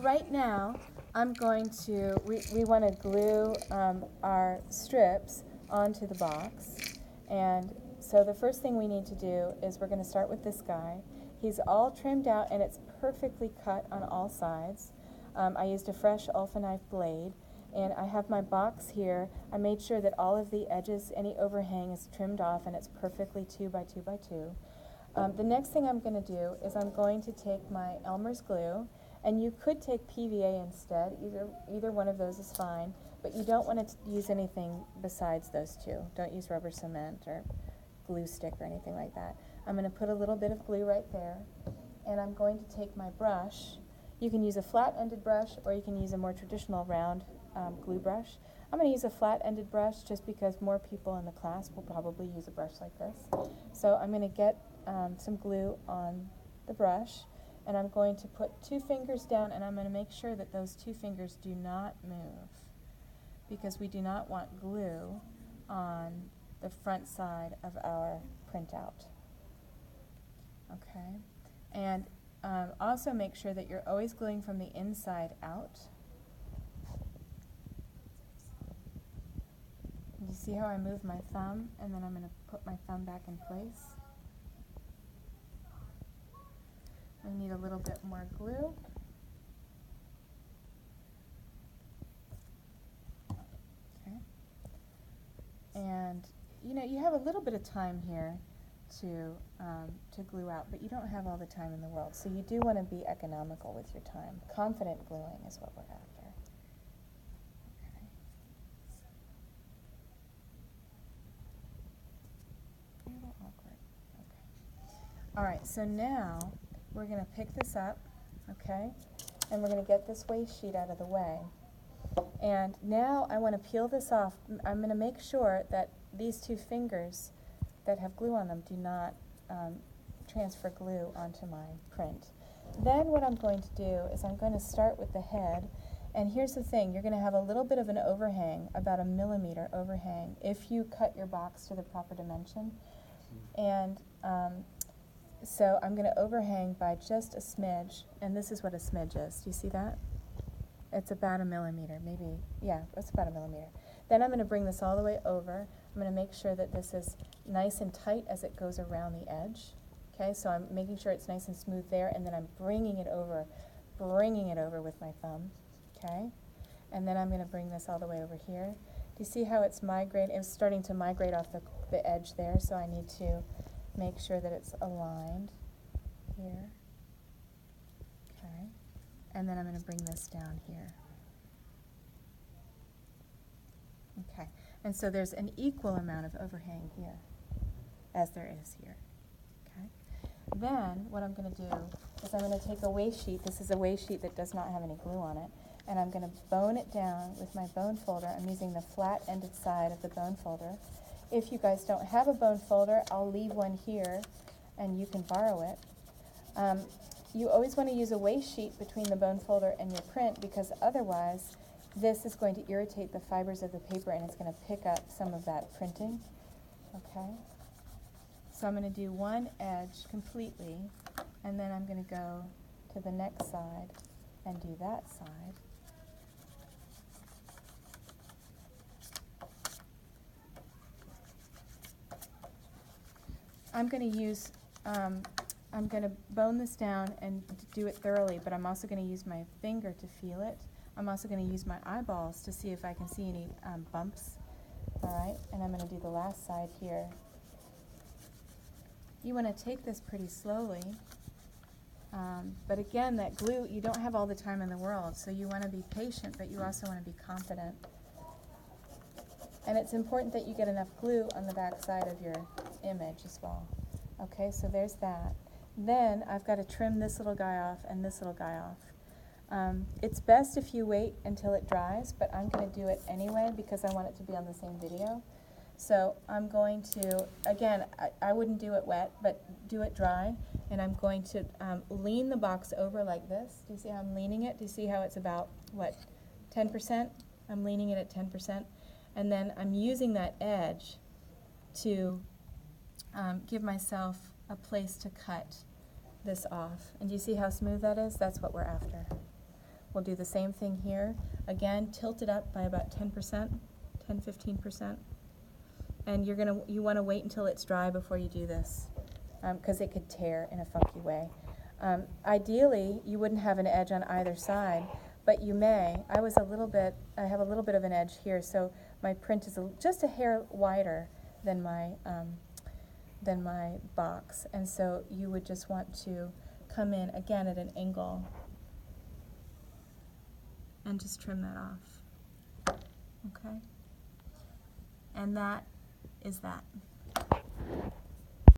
right now, I'm going to, we want to glue our strips onto the box. And so the first thing we need to do is we're going to start with this guy. He's all trimmed out and it's perfectly cut on all sides. I used a fresh Alpha knife blade, and I have my box here. I made sure that all of the edges, any overhang is trimmed off, and it's perfectly 2 by 2 by 2. The next thing I'm going to do is I'm going to take my Elmer's glue, and you could take PVA instead. Either one of those is fine, but you don't want to use anything besides those two. Don't use rubber cement or glue stick or anything like that. I'm going to put a little bit of glue right there, and I'm going to take my brush. You can use a flat-ended brush, or you can use a more traditional round glue brush. I'm going to use a flat-ended brush just because more people in the class will probably use a brush like this. So I'm going to get some glue on the brush, and I'm going to put 2 fingers down, and I'm going to make sure that those 2 fingers do not move, because we do not want glue on the front side of our printout. Okay, and also make sure that you're always gluing from the inside out. You see how I move my thumb, and then I'm going to put my thumb back in place. I need a little bit more glue. Okay. And you know, you have a little bit of time here to glue out, but you don't have all the time in the world. So you do want to be economical with your time. Confident gluing is what we're after. Okay. A little awkward. Okay. All right, so now we're going to pick this up, okay, and we're going to get this waste sheet out of the way. And now I want to peel this off. I'm going to make sure that these 2 fingers that have glue on them do not transfer glue onto my print. Then what I'm going to do is I'm going to start with the head. And here's the thing, you're going to have a little bit of an overhang, about 1 millimeter overhang, if you cut your box to the proper dimension. And so I'm going to overhang by just a smidge, and this is what a smidge is. Do you see that? It's about 1 millimeter, maybe, yeah, it's about 1 millimeter. Then I'm going to bring this all the way over. I'm going to make sure that this is nice and tight as it goes around the edge. Okay, so I'm making sure it's nice and smooth there, and then I'm bringing it over with my thumb. Okay, and then I'm going to bring this all the way over here. Do you see how it's migrating? It's starting to migrate off the edge there, so I need to make sure that it's aligned here. Okay, and then I'm going to bring this down here. Okay, and so there's an equal amount of overhang here as there is here. Okay, then what I'm going to do is I'm going to take a waste sheet. This is a waste sheet that does not have any glue on it, and I'm going to bone it down with my bone folder. I'm using the flat-ended side of the bone folder. If you guys don't have a bone folder, I'll leave one here, and you can borrow it. You always want to use a waste sheet between the bone folder and your print, because otherwise this is going to irritate the fibers of the paper, and it's going to pick up some of that printing. Okay? So I'm going to do one edge completely, and then I'm going to go to the next side and do that side. I'm going to use, I'm going to bone this down and do it thoroughly, but I'm also going to use my finger to feel it. I'm also going to use my eyeballs to see if I can see any bumps. All right, and I'm going to do the last side here. You want to take this pretty slowly, but again, that glue, you don't have all the time in the world, so you want to be patient, but you also want to be confident. And it's important that you get enough glue on the back side of your image as well. Okay, so there's that. Then I've got to trim this little guy off and this little guy off. It's best if you wait until it dries, but I'm going to do it anyway because I want it to be on the same video. So I'm going to, again, I wouldn't do it wet, but do it dry. And I'm going to lean the box over like this. Do you see how I'm leaning it? Do you see how it's about, what, 10%? I'm leaning it at 10%. And then I'm using that edge to give myself a place to cut this off. And do you see how smooth that is? That's what we're after. We'll do the same thing here. Again, tilt it up by about 10%, 10–15%. And you want to wait until it's dry before you do this, because it could tear in a funky way. Ideally, you wouldn't have an edge on either side, but you may. I have a little bit of an edge here, so my print is just a hair wider than my box, and so you would just want to come in again at an angle and just trim that off. Okay? And that is that.